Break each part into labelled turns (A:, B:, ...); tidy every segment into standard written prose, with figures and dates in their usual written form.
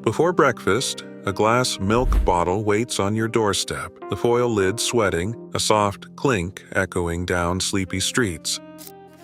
A: Before breakfast, a glass milk bottle waits on your doorstep, the foil lid sweating, a soft clink echoing down sleepy streets,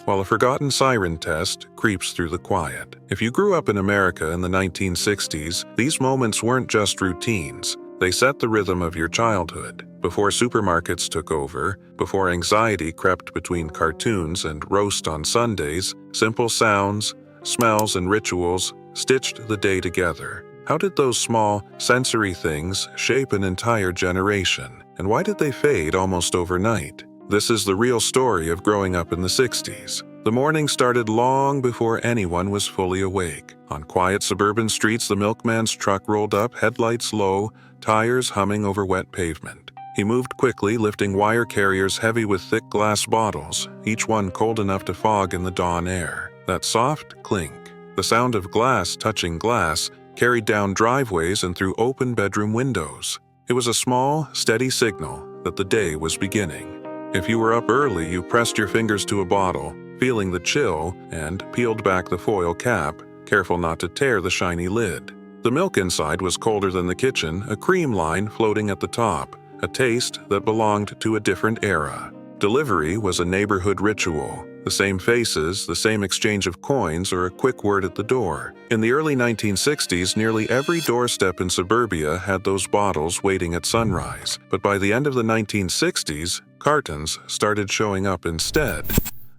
A: while a forgotten siren test creeps through the quiet. If you grew up in America in the 1960s, these moments weren't just routines. They set the rhythm of your childhood. Before supermarkets took over, before anxiety crept between cartoons and roast on Sundays, simple sounds, smells, and rituals stitched the day together. How did those small, sensory things shape an entire generation? And why did they fade almost overnight? This is the real story of growing up in the 60s. The morning started long before anyone was fully awake. On quiet suburban streets, the milkman's truck rolled up, headlights low, tires humming over wet pavement. He moved quickly, lifting wire carriers heavy with thick glass bottles, each one cold enough to fog in the dawn air. That soft clink, the sound of glass touching glass, carried down driveways and through open bedroom windows. It was a small, steady signal that the day was beginning. If you were up early, you pressed your fingers to a bottle, feeling the chill, and peeled back the foil cap, careful not to tear the shiny lid. The milk inside was colder than the kitchen, a cream line floating at the top, a taste that belonged to a different era. Delivery was a neighborhood ritual. The same faces, the same exchange of coins, or a quick word at the door. In the early 1960s, nearly every doorstep in suburbia had those bottles waiting at sunrise. But by the end of the 1960s, cartons started showing up instead.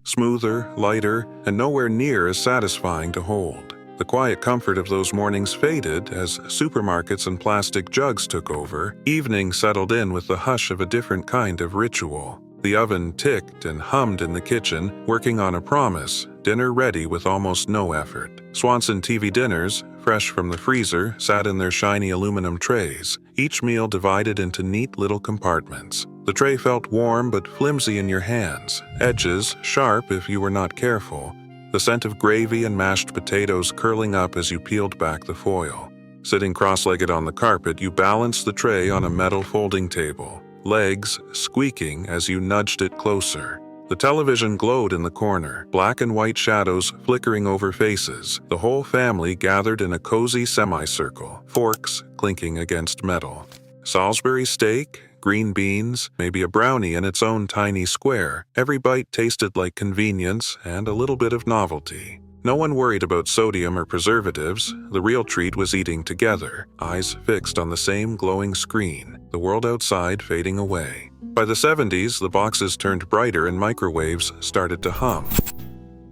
A: Smoother, lighter, and nowhere near as satisfying to hold. The quiet comfort of those mornings faded as supermarkets and plastic jugs took over. Evening settled in with the hush of a different kind of ritual. The oven ticked and hummed in the kitchen, working on a promise, dinner ready with almost no effort. Swanson TV dinners, fresh from the freezer, sat in their shiny aluminum trays, each meal divided into neat little compartments. The tray felt warm but flimsy in your hands, edges sharp if you were not careful, the scent of gravy and mashed potatoes curling up as you peeled back the foil. Sitting cross-legged on the carpet, you balanced the tray on a metal folding table, legs squeaking as you nudged it closer. The television glowed in the corner, black and white shadows flickering over faces. The whole family gathered in a cozy semicircle, forks clinking against metal. Salisbury steak, green beans, maybe a brownie in its own tiny square. Every bite tasted like convenience and a little bit of novelty. No one worried about sodium or preservatives. The real treat was eating together, eyes fixed on the same glowing screen, the world outside fading away. By the 70s, the boxes turned brighter and microwaves started to hum.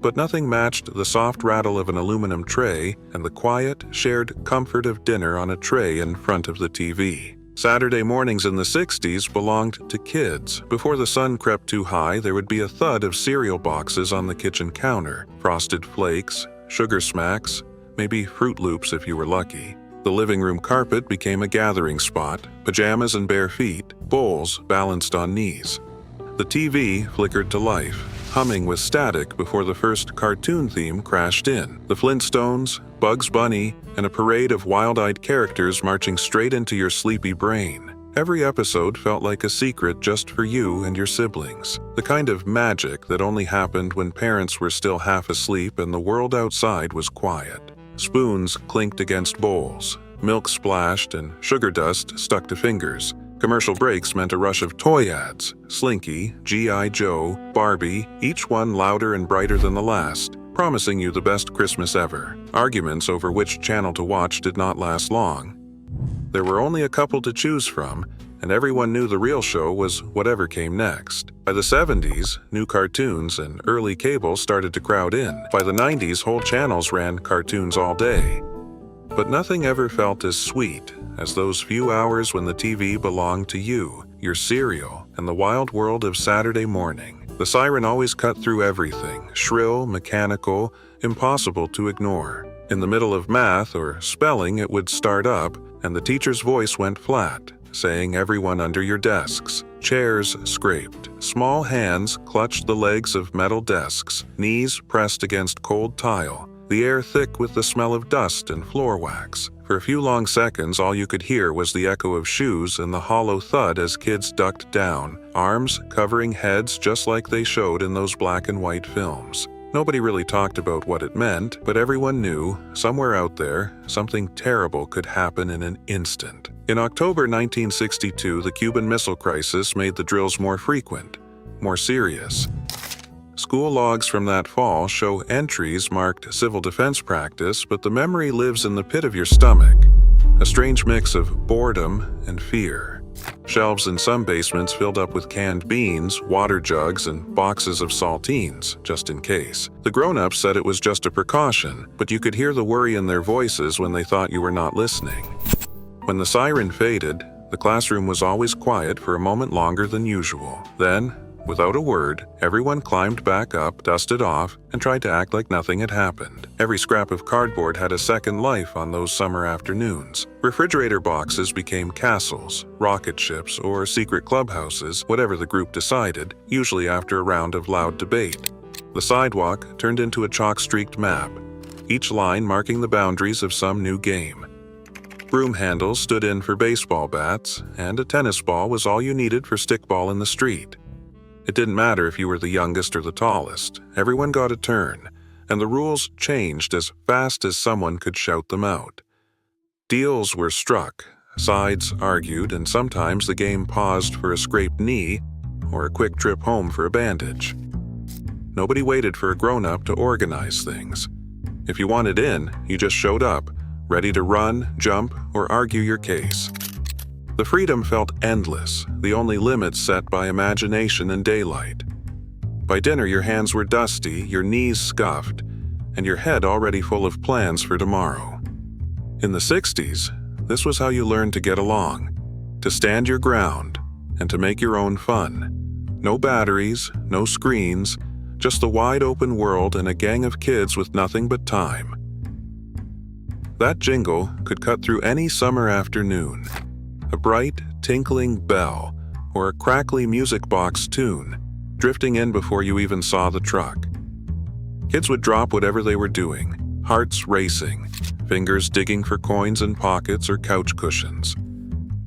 A: But nothing matched the soft rattle of an aluminum tray and the quiet, shared comfort of dinner on a tray in front of the TV. Saturday mornings in the 60s belonged to kids. Before the sun crept too high, there would be a thud of cereal boxes on the kitchen counter, Frosted Flakes, Sugar Smacks, maybe Fruit Loops if you were lucky. The living room carpet became a gathering spot, pajamas and bare feet, bowls balanced on knees. The TV flickered to life, humming with static before the first cartoon theme crashed in. The Flintstones, Bugs Bunny, and a parade of wild-eyed characters marching straight into your sleepy brain. Every episode felt like a secret just for you and your siblings. The kind of magic that only happened when parents were still half asleep and the world outside was quiet. Spoons clinked against bowls, milk splashed, and sugar dust stuck to fingers. Commercial breaks meant a rush of toy ads, Slinky, G.I. Joe, Barbie, each one louder and brighter than the last, promising you the best Christmas ever. Arguments over which channel to watch did not last long. There were only a couple to choose from, and everyone knew the real show was whatever came next. By the 70s, new cartoons and early cable started to crowd in. By the 90s, whole channels ran cartoons all day. But nothing ever felt as sweet as those few hours when the TV belonged to you, your cereal, and the wild world of Saturday morning. The siren always cut through everything, shrill, mechanical, impossible to ignore. In the middle of math or spelling, it would start up, and the teacher's voice went flat, saying everyone under your desks. Chairs scraped. Small hands clutched the legs of metal desks, knees pressed against cold tile, the air thick with the smell of dust and floor wax. For a few long seconds, all you could hear was the echo of shoes and the hollow thud as kids ducked down, arms covering heads just like they showed in those black and white films. Nobody really talked about what it meant, but everyone knew, somewhere out there, something terrible could happen in an instant. In October 1962, the Cuban Missile Crisis made the drills more frequent, more serious. School logs from that fall show entries marked civil defense practice, but the memory lives in the pit of your stomach, a strange mix of boredom and fear. Shelves in some basements filled up with canned beans, water jugs, and boxes of saltines, just in case. The grown-ups said it was just a precaution, but you could hear the worry in their voices when they thought you were not listening. When the siren faded, the classroom was always quiet for a moment longer than usual. Then, without a word, everyone climbed back up, dusted off, and tried to act like nothing had happened. Every scrap of cardboard had a second life on those summer afternoons. Refrigerator boxes became castles, rocket ships, or secret clubhouses, whatever the group decided, usually after a round of loud debate. The sidewalk turned into a chalk-streaked map, each line marking the boundaries of some new game. Broom handles stood in for baseball bats, and a tennis ball was all you needed for stickball in the street. It didn't matter if you were the youngest or the tallest. Everyone got a turn, and the rules changed as fast as someone could shout them out. Deals were struck, sides argued, and sometimes the game paused for a scraped knee or a quick trip home for a bandage. Nobody waited for a grown-up to organize things. If you wanted in, you just showed up, ready to run, jump, or argue your case. The freedom felt endless, the only limits set by imagination and daylight. By dinner, your hands were dusty, your knees scuffed, and your head already full of plans for tomorrow. In the 60s, this was how you learned to get along, to stand your ground, and to make your own fun. No batteries, no screens, just the wide-open world and a gang of kids with nothing but time. That jingle could cut through any summer afternoon. A bright, tinkling bell, or a crackly music box tune, drifting in before you even saw the truck. Kids would drop whatever they were doing, hearts racing, fingers digging for coins in pockets or couch cushions.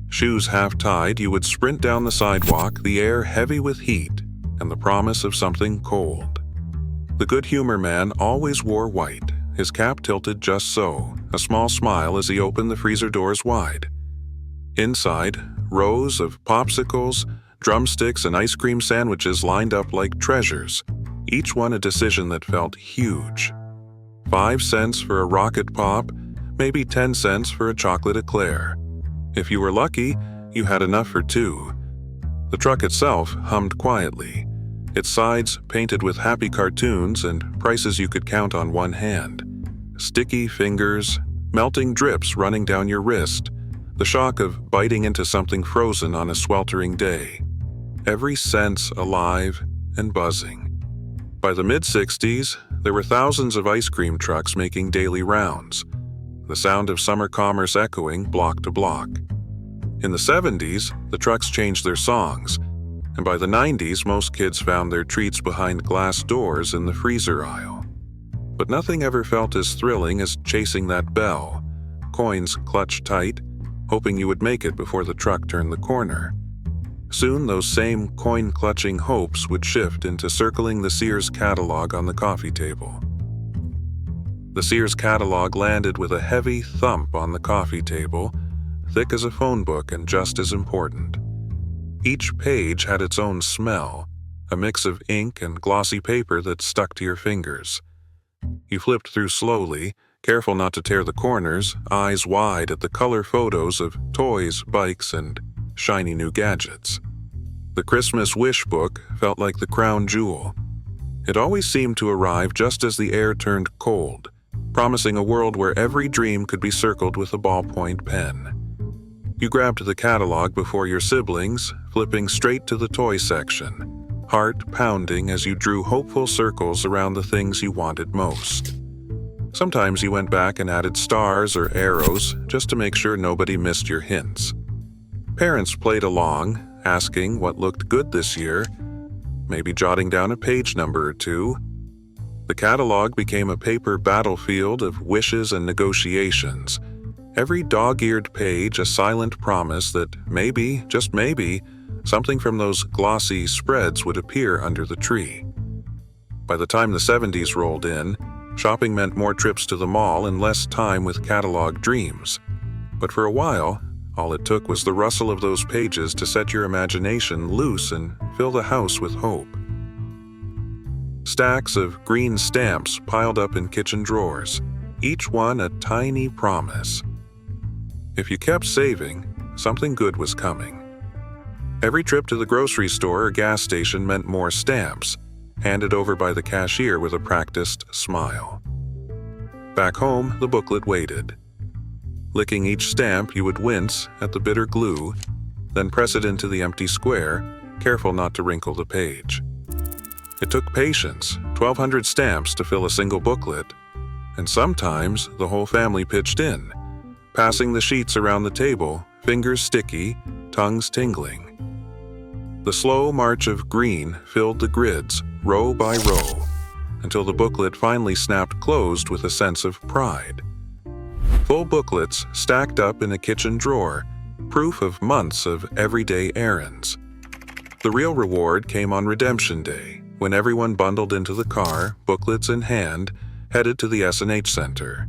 A: Shoes half-tied, you would sprint down the sidewalk, the air heavy with heat, and the promise of something cold. The good humor man always wore white, his cap tilted just so, a small smile as he opened the freezer doors wide. Inside, rows of popsicles, drumsticks, and ice cream sandwiches lined up like treasures, each one a decision that felt huge. 5 cents for a rocket pop, maybe 10 cents for a chocolate eclair. If you were lucky, you had enough for 2. The truck itself hummed quietly, its sides painted with happy cartoons and prices you could count on one hand. Sticky fingers, melting drips running down your wrist, the shock of biting into something frozen on a sweltering day. Every sense alive and buzzing. By the mid-60s, there were thousands of ice cream trucks making daily rounds, the sound of summer commerce echoing block to block. In the 70s, the trucks changed their songs, and by the 90s, most kids found their treats behind glass doors in the freezer aisle. But nothing ever felt as thrilling as chasing that bell, coins clutched tight, hoping you would make it before the truck turned the corner. Soon, those same coin-clutching hopes would shift into circling the Sears catalog on the coffee table. The Sears catalog landed with a heavy thump on the coffee table, thick as a phone book and just as important. Each page had its own smell, a mix of ink and glossy paper that stuck to your fingers. You flipped through slowly, careful not to tear the corners, eyes wide at the color photos of toys, bikes, and shiny new gadgets. The Christmas wish book felt like the crown jewel. It always seemed to arrive just as the air turned cold, promising a world where every dream could be circled with a ballpoint pen. You grabbed the catalog before your siblings, flipping straight to the toy section, heart pounding as you drew hopeful circles around the things you wanted most. Sometimes you went back and added stars or arrows just to make sure nobody missed your hints. Parents played along, asking what looked good this year, maybe jotting down a page number or two. The catalog became a paper battlefield of wishes and negotiations, every dog-eared page a silent promise that maybe, just maybe, something from those glossy spreads would appear under the tree. By the time the 70s rolled in, shopping meant more trips to the mall and less time with catalog dreams. But for a while, all it took was the rustle of those pages to set your imagination loose and fill the house with hope. Stacks of green stamps piled up in kitchen drawers, each one a tiny promise. If you kept saving, something good was coming. Every trip to the grocery store or gas station meant more stamps, handed over by the cashier with a practiced smile. Back home, the booklet waited. Licking each stamp, you would wince at the bitter glue, then press it into the empty square, careful not to wrinkle the page. It took patience, 1,200 stamps to fill a single booklet, and sometimes the whole family pitched in, passing the sheets around the table, fingers sticky, tongues tingling. The slow march of green filled the grids, row by row, until the booklet finally snapped closed with a sense of pride. Full booklets stacked up in a kitchen drawer, proof of months of everyday errands. The real reward came on Redemption Day, when everyone bundled into the car, booklets in hand, headed to the S&H Center.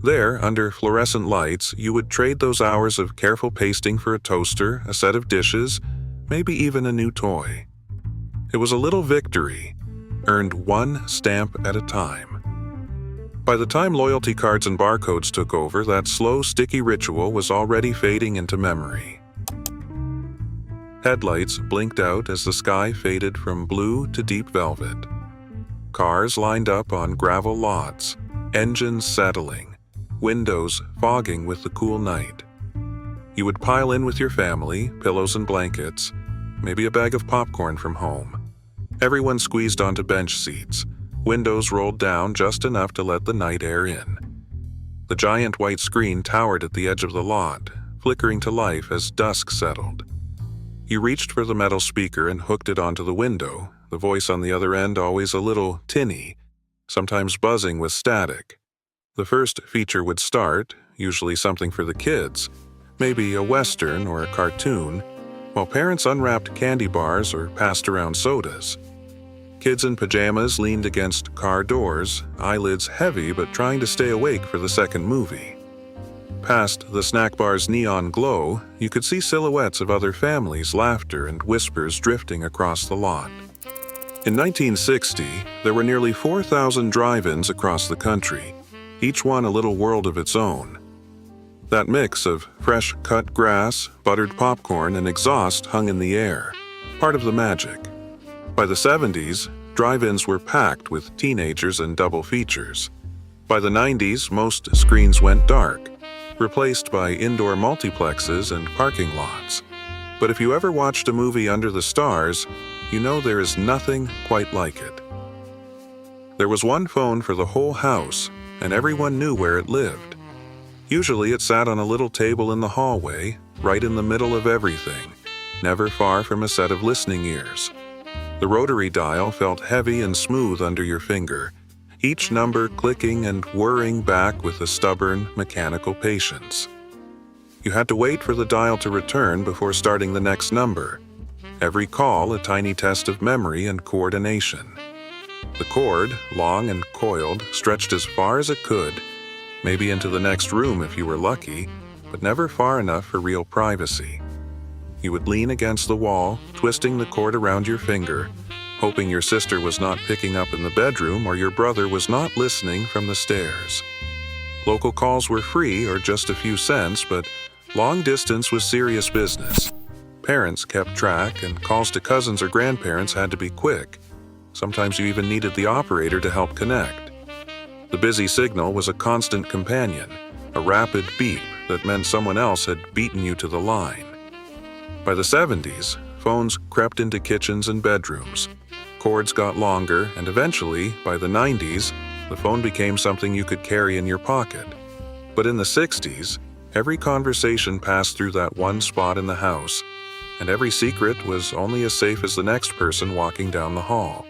A: There, under fluorescent lights, you would trade those hours of careful pasting for a toaster, a set of dishes, maybe even a new toy. It was a little victory, earned one stamp at a time. By the time loyalty cards and barcodes took over, that slow, sticky ritual was already fading into memory. Headlights blinked out as the sky faded from blue to deep velvet. Cars lined up on gravel lots, engines settling, windows fogging with the cool night. You would pile in with your family, pillows and blankets, maybe a bag of popcorn from home. Everyone squeezed onto bench seats, windows rolled down just enough to let the night air in. The giant white screen towered at the edge of the lot, flickering to life as dusk settled. You reached for the metal speaker and hooked it onto the window, the voice on the other end always a little tinny, sometimes buzzing with static. The first feature would start, usually something for the kids, maybe a western or a cartoon, while parents unwrapped candy bars or passed around sodas. Kids in pajamas leaned against car doors, eyelids heavy but trying to stay awake for the second movie. Past the snack bar's neon glow, you could see silhouettes of other families' laughter and whispers drifting across the lot. In 1960, there were nearly 4,000 drive-ins across the country, each one a little world of its own. That mix of fresh cut grass, buttered popcorn, and exhaust hung in the air, part of the magic. By the 70s, drive-ins were packed with teenagers and double features. By the 90s, most screens went dark, replaced by indoor multiplexes and parking lots. But if you ever watched a movie under the stars, you know there is nothing quite like it. There was one phone for the whole house, and everyone knew where it lived. Usually it sat on a little table in the hallway, right in the middle of everything, never far from a set of listening ears. The rotary dial felt heavy and smooth under your finger, each number clicking and whirring back with a stubborn, mechanical patience. You had to wait for the dial to return before starting the next number. Every call a tiny test of memory and coordination. The cord, long and coiled, stretched as far as it could, maybe into the next room if you were lucky, but never far enough for real privacy. You would lean against the wall, twisting the cord around your finger, hoping your sister was not picking up in the bedroom or your brother was not listening from the stairs. Local calls were free or just a few cents, but long distance was serious business. Parents kept track, and calls to cousins or grandparents had to be quick. Sometimes you even needed the operator to help connect. The busy signal was a constant companion, a rapid beep that meant someone else had beaten you to the line. By the 70s, phones crept into kitchens and bedrooms. Cords got longer, and eventually, by the 90s, the phone became something you could carry in your pocket. But in the 60s, every conversation passed through that one spot in the house, and every secret was only as safe as the next person walking down the hall.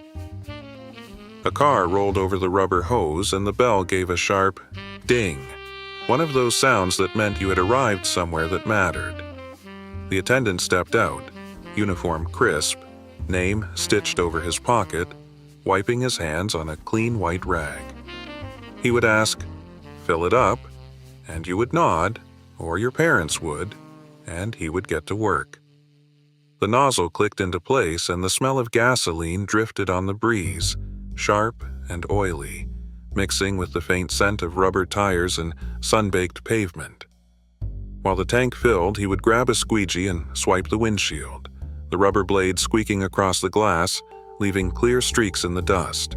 A: A car rolled over the rubber hose, and the bell gave a sharp ding, one of those sounds that meant you had arrived somewhere that mattered. The attendant stepped out, uniform crisp, name stitched over his pocket, wiping his hands on a clean white rag. He would ask, "Fill it up," and you would nod, or your parents would, and he would get to work. The nozzle clicked into place and the smell of gasoline drifted on the breeze, sharp and oily, mixing with the faint scent of rubber tires and sun-baked pavement. While the tank filled, he would grab a squeegee and swipe the windshield, the rubber blade squeaking across the glass, leaving clear streaks in the dust.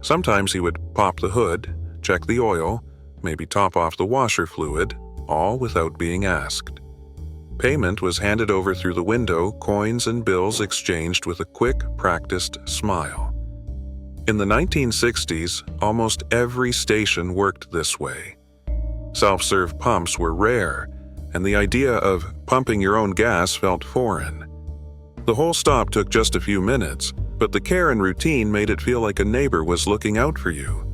A: Sometimes he would pop the hood, check the oil, maybe top off the washer fluid, all without being asked. Payment was handed over through the window, coins and bills exchanged with a quick, practiced smile. In the 1960s, almost every station worked this way. Self-serve pumps were rare, and the idea of pumping your own gas felt foreign. The whole stop took just a few minutes, but the care and routine made it feel like a neighbor was looking out for you.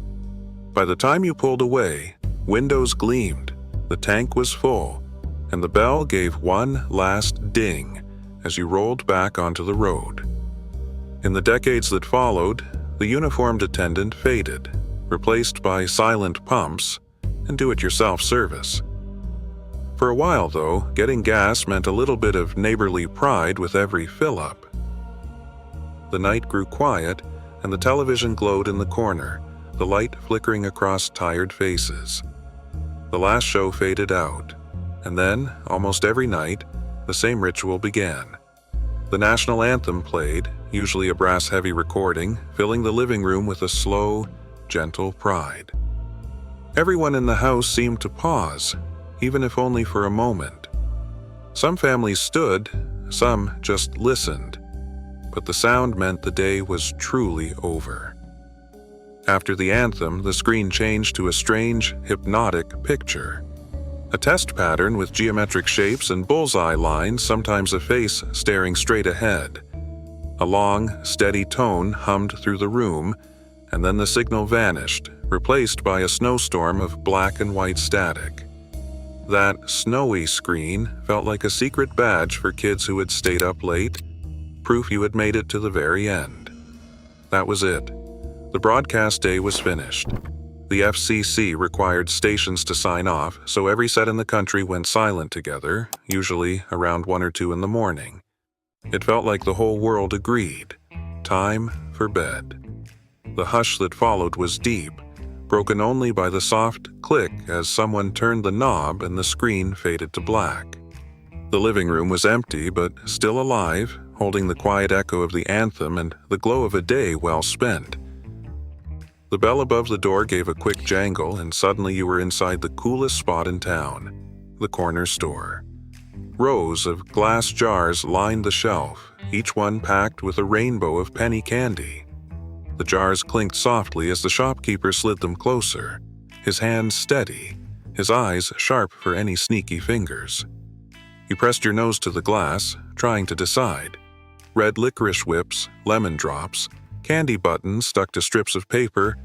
A: By the time you pulled away, windows gleamed, the tank was full, and the bell gave one last ding as you rolled back onto the road. In the decades that followed, the uniformed attendant faded, replaced by silent pumps and do-it-yourself service. For a while, though, getting gas meant a little bit of neighborly pride with every fill-up. The night grew quiet, and the television glowed in the corner, the light flickering across tired faces. The last show faded out, and then, almost every night, the same ritual began. The national anthem played, usually a brass-heavy recording, filling the living room with a slow, gentle pride. Everyone in the house seemed to pause, even if only for a moment. Some families stood, some just listened, but the sound meant the day was truly over. After the anthem, the screen changed to a strange, hypnotic picture. A test pattern with geometric shapes and bullseye lines, sometimes a face staring straight ahead. A long, steady tone hummed through the room, and then the signal vanished, replaced by a snowstorm of black and white static. That snowy screen felt like a secret badge for kids who had stayed up late, proof you had made it to the very end. That was it. The broadcast day was finished. The FCC required stations to sign off, so every set in the country went silent together, usually around 1 or 2 in the morning. It felt like the whole world agreed. Time for bed. The hush that followed was deep, broken only by the soft click as someone turned the knob and the screen faded to black. The living room was empty but still alive, holding the quiet echo of the anthem and the glow of a day well spent. The bell above the door gave a quick jangle, and suddenly you were inside the coolest spot in town, the corner store. Rows of glass jars lined the shelf, each one packed with a rainbow of penny candy. The jars clinked softly as the shopkeeper slid them closer, his hands steady, his eyes sharp for any sneaky fingers. You pressed your nose to the glass, trying to decide. Red licorice whips, lemon drops, candy buttons stuck to strips of paper,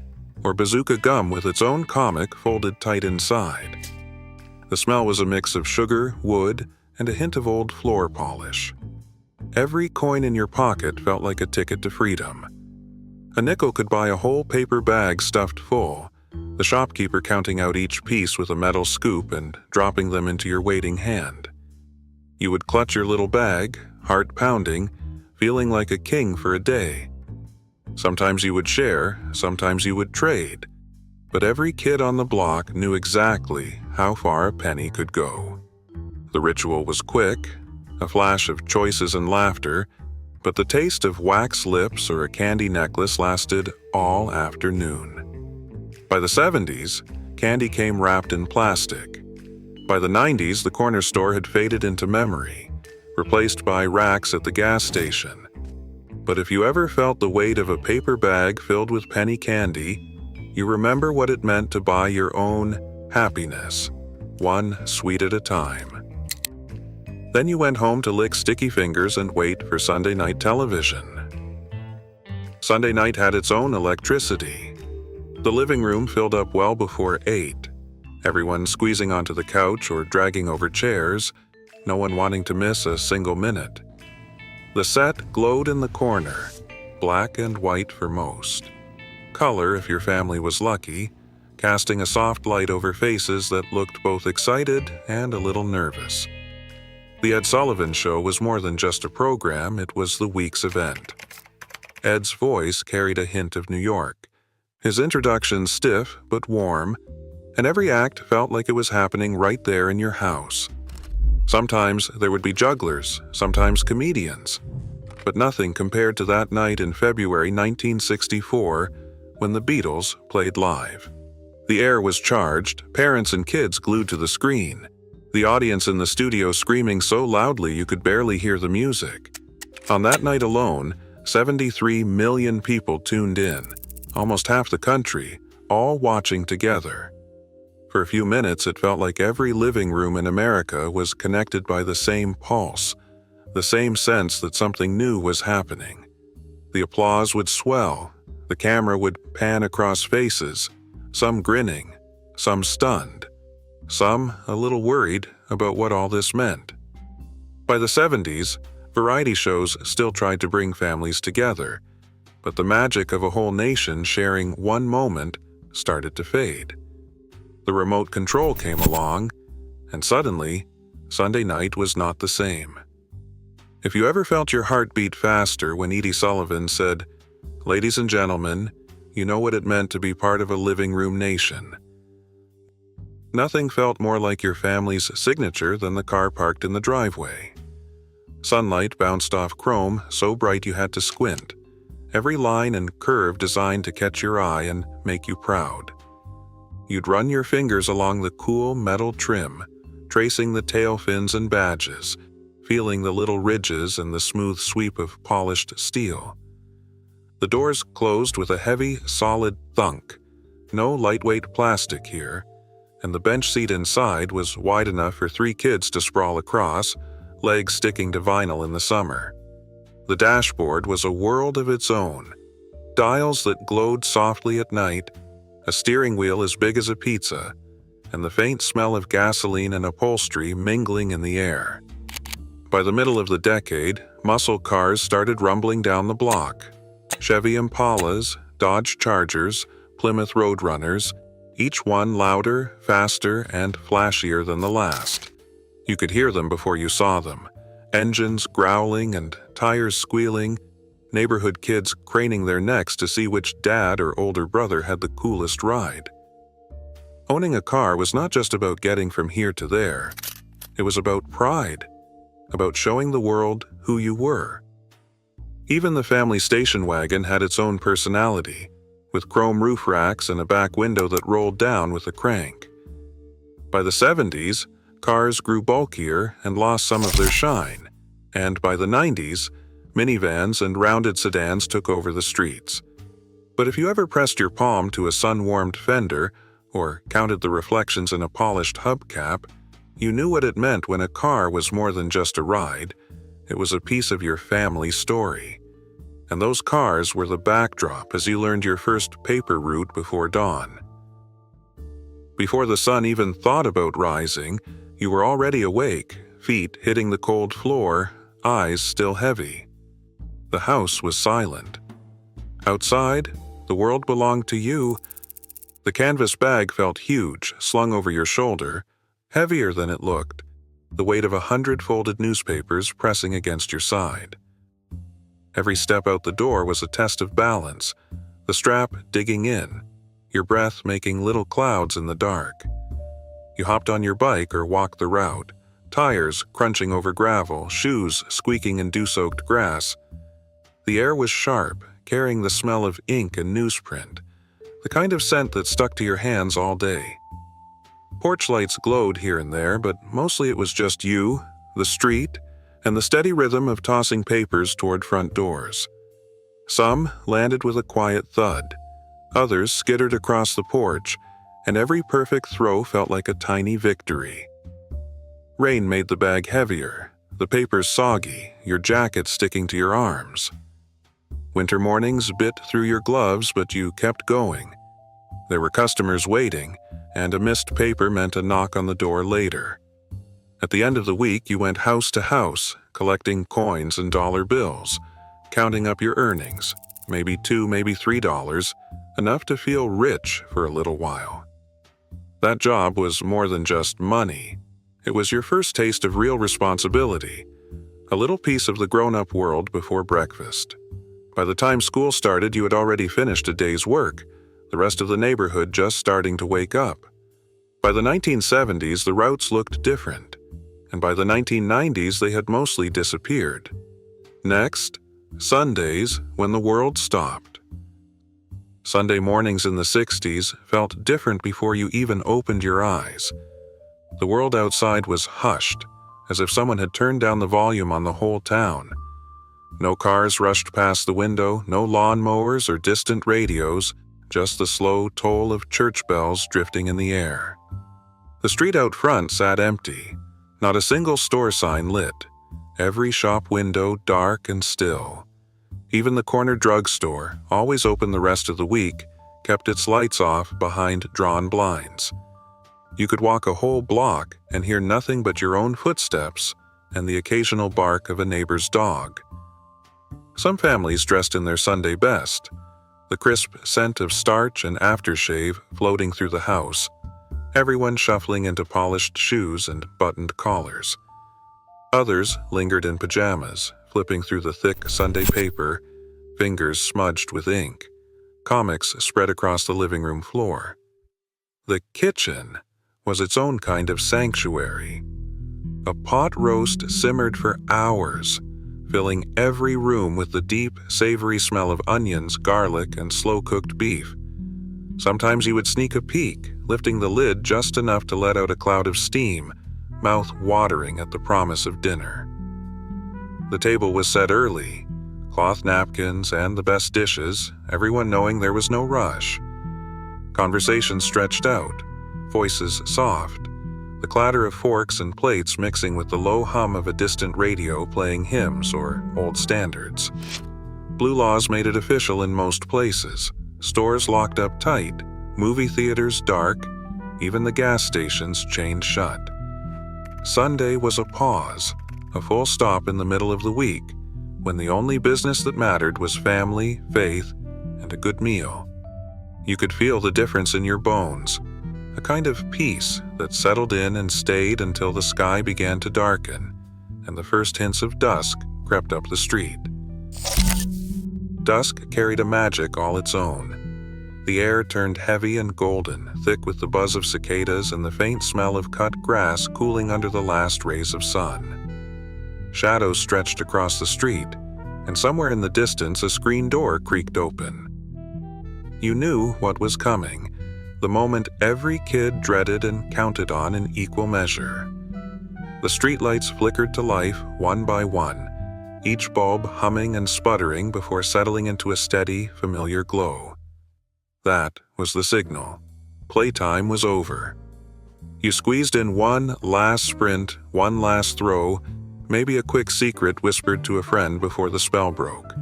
A: or bazooka gum with its own comic folded tight inside. The smell was a mix of sugar, wood, and a hint of old floor polish. Every coin in your pocket felt like a ticket to freedom. A nickel could buy a whole paper bag stuffed full, the shopkeeper counting out each piece with a metal scoop and dropping them into your waiting hand. You would clutch your little bag, heart pounding, feeling like a king for a day. Sometimes you would share, sometimes you would trade, but every kid on the block knew exactly how far a penny could go. The ritual was quick, a flash of choices and laughter, but the taste of wax lips or a candy necklace lasted all afternoon. By the 70s, candy came wrapped in plastic. By the 90s, the corner store had faded into memory, replaced by racks at the gas station. But if you ever felt the weight of a paper bag filled with penny candy, you remember what it meant to buy your own happiness, one sweet at a time. Then you went home to lick sticky fingers and wait for Sunday night television. Sunday night had its own electricity. The living room filled up well before 8, everyone squeezing onto the couch or dragging over chairs, no one wanting to miss a single minute. The set glowed in the corner, black and white for most. Color, if your family was lucky, casting a soft light over faces that looked both excited and a little nervous. The Ed Sullivan Show was more than just a program, it was the week's event. Ed's voice carried a hint of New York, his introduction stiff but warm, and every act felt like it was happening right there in your house. Sometimes there would be jugglers, sometimes comedians, but nothing compared to that night in February 1964 when the Beatles played live. The air was charged, parents and kids glued to the screen, the audience in the studio screaming so loudly you could barely hear the music. On that night alone, 73 million people tuned in, almost half the country, all watching together. For a few minutes, it felt like every living room in America was connected by the same pulse, the same sense that something new was happening. The applause would swell, the camera would pan across faces, some grinning, some stunned, some a little worried about what all this meant. By the 70s, variety shows still tried to bring families together, but the magic of a whole nation sharing one moment started to fade. The remote control came along, and suddenly, Sunday night was not the same. If you ever felt your heart beat faster when Edie Sullivan said, "Ladies and gentlemen, you know what it meant to be part of a living room nation." Nothing felt more like your family's signature than the car parked in the driveway. Sunlight bounced off chrome so bright you had to squint, every line and curve designed to catch your eye and make you proud. You'd run your fingers along the cool metal trim, tracing the tail fins and badges, feeling the little ridges and the smooth sweep of polished steel. The doors closed with a heavy, solid thunk. No lightweight plastic here, and the bench seat inside was wide enough for 3 kids to sprawl across, legs sticking to vinyl in the summer. The dashboard was a world of its own. Dials that glowed softly at night, a steering wheel as big as a pizza, and the faint smell of gasoline and upholstery mingling in the air. By the middle of the decade, muscle cars started rumbling down the block. Chevy Impalas, Dodge Chargers, Plymouth Roadrunners, each one louder, faster, and flashier than the last. You could hear them before you saw them, engines growling and tires squealing, neighborhood kids craning their necks to see which dad or older brother had the coolest ride. Owning a car was not just about getting from here to there. It was about pride, about showing the world who you were. Even the family station wagon had its own personality, with chrome roof racks and a back window that rolled down with a crank. By the 70s, cars grew bulkier and lost some of their shine, and by the 90s, minivans and rounded sedans took over the streets. But if you ever pressed your palm to a sun-warmed fender or counted the reflections in a polished hubcap, you knew what it meant when a car was more than just a ride. It was a piece of your family story. And those cars were the backdrop as you learned your first paper route before dawn. Before the sun even thought about rising, you were already awake, feet hitting the cold floor, eyes still heavy. The house was silent. Outside, the world belonged to you. The canvas bag felt huge, slung over your shoulder, heavier than it looked, the weight of 100 folded newspapers pressing against your side. Every step out the door was a test of balance, the strap digging in, your breath making little clouds in the dark. You hopped on your bike or walked the route, tires crunching over gravel, shoes squeaking in dew-soaked grass. The air was sharp, carrying the smell of ink and newsprint, the kind of scent that stuck to your hands all day. Porch lights glowed here and there, but mostly it was just you, the street, and the steady rhythm of tossing papers toward front doors. Some landed with a quiet thud, others skittered across the porch, and every perfect throw felt like a tiny victory. Rain made the bag heavier, the papers soggy, your jacket sticking to your arms. Winter mornings bit through your gloves, but you kept going. There were customers waiting, and a missed paper meant a knock on the door later. At the end of the week, you went house to house, collecting coins and dollar bills, counting up your earnings, maybe $2, maybe $3, enough to feel rich for a little while. That job was more than just money. It was your first taste of real responsibility, a little piece of the grown-up world before breakfast. By the time school started, you had already finished a day's work, the rest of the neighborhood just starting to wake up. By the 1970s, the routes looked different, and by the 1990s, they had mostly disappeared. Next, Sundays, when the world stopped. Sunday mornings in the 60s felt different before you even opened your eyes. The world outside was hushed, as if someone had turned down the volume on the whole town. No cars rushed past the window, no lawnmowers or distant radios, just the slow toll of church bells drifting in the air. The street out front sat empty, not a single store sign lit, every shop window dark and still. Even the corner drugstore, always open the rest of the week, kept its lights off behind drawn blinds. You could walk a whole block and hear nothing but your own footsteps and the occasional bark of a neighbor's dog. Some families dressed in their Sunday best, the crisp scent of starch and aftershave floating through the house, everyone shuffling into polished shoes and buttoned collars. Others lingered in pajamas, flipping through the thick Sunday paper, fingers smudged with ink, comics spread across the living room floor. The kitchen was its own kind of sanctuary. A pot roast simmered for hours, filling every room with the deep, savory smell of onions, garlic, and slow-cooked beef. Sometimes you would sneak a peek, lifting the lid just enough to let out a cloud of steam, mouth watering at the promise of dinner. The table was set early, cloth napkins and the best dishes, everyone knowing there was no rush. Conversation stretched out, voices soft, the clatter of forks and plates mixing with the low hum of a distant radio playing hymns or old standards. Blue laws made it official in most places, stores locked up tight, movie theaters dark, even the gas stations chained shut. Sunday was a pause, a full stop in the middle of the week, when the only business that mattered was family, faith, and a good meal. You could feel the difference in your bones, a kind of peace that settled in and stayed until the sky began to darken, and the first hints of dusk crept up the street. Dusk carried a magic all its own. The air turned heavy and golden, thick with the buzz of cicadas and the faint smell of cut grass cooling under the last rays of sun. Shadows stretched across the street, and somewhere in the distance a screen door creaked open. You knew what was coming, the moment every kid dreaded and counted on in equal measure. The streetlights flickered to life one by one, each bulb humming and sputtering before settling into a steady, familiar glow. That was the signal. Playtime was over. You squeezed in one last sprint, one last throw, maybe a quick secret whispered to a friend before the spell broke.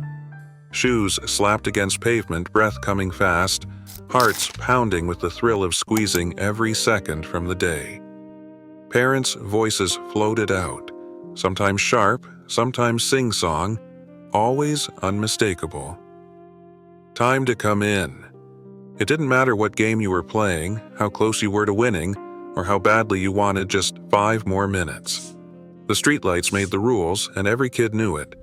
A: Shoes slapped against pavement, breath coming fast, hearts pounding with the thrill of squeezing every second from the day. Parents' voices floated out, sometimes sharp, sometimes sing-song, always unmistakable. Time to come in. It didn't matter what game you were playing, how close you were to winning, or how badly you wanted just 5 more minutes. The streetlights made the rules, and every kid knew it.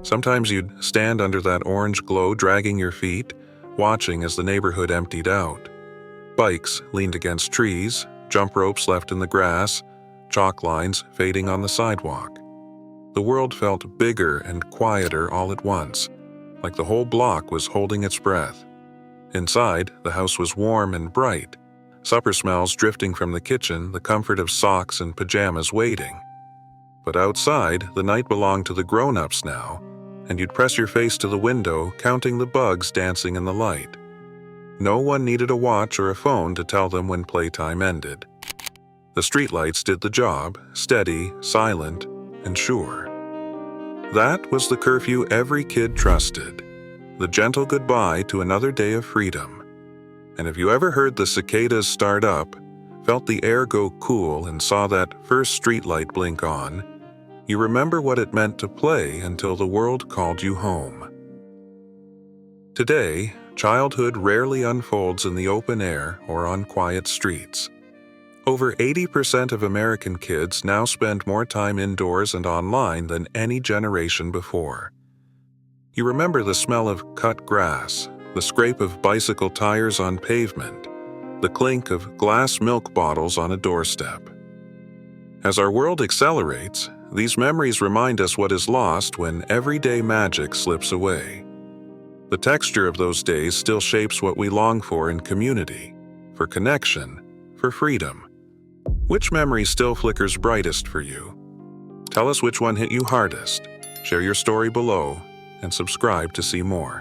A: Sometimes you'd stand under that orange glow dragging your feet, watching as the neighborhood emptied out. Bikes leaned against trees, jump ropes left in the grass, chalk lines fading on the sidewalk. The world felt bigger and quieter all at once, like the whole block was holding its breath. Inside, the house was warm and bright, supper smells drifting from the kitchen, the comfort of socks and pajamas waiting. But outside, the night belonged to the grown-ups now, and you'd press your face to the window, counting the bugs dancing in the light. No one needed a watch or a phone to tell them when playtime ended. The streetlights did the job, steady, silent, and sure. That was the curfew every kid trusted, the gentle goodbye to another day of freedom. And if you ever heard the cicadas start up, felt the air go cool, and saw that first streetlight blink on, you remember what it meant to play until the world called you home. Today, childhood rarely unfolds in the open air or on quiet streets. Over 80% of American kids now spend more time indoors and online than any generation before. You remember the smell of cut grass, the scrape of bicycle tires on pavement, the clink of glass milk bottles on a doorstep. As our world accelerates, these memories remind us what is lost when everyday magic slips away. The texture of those days still shapes what we long for in community, for connection, for freedom. Which memory still flickers brightest for you? Tell us which one hit you hardest. Share your story below and subscribe to see more.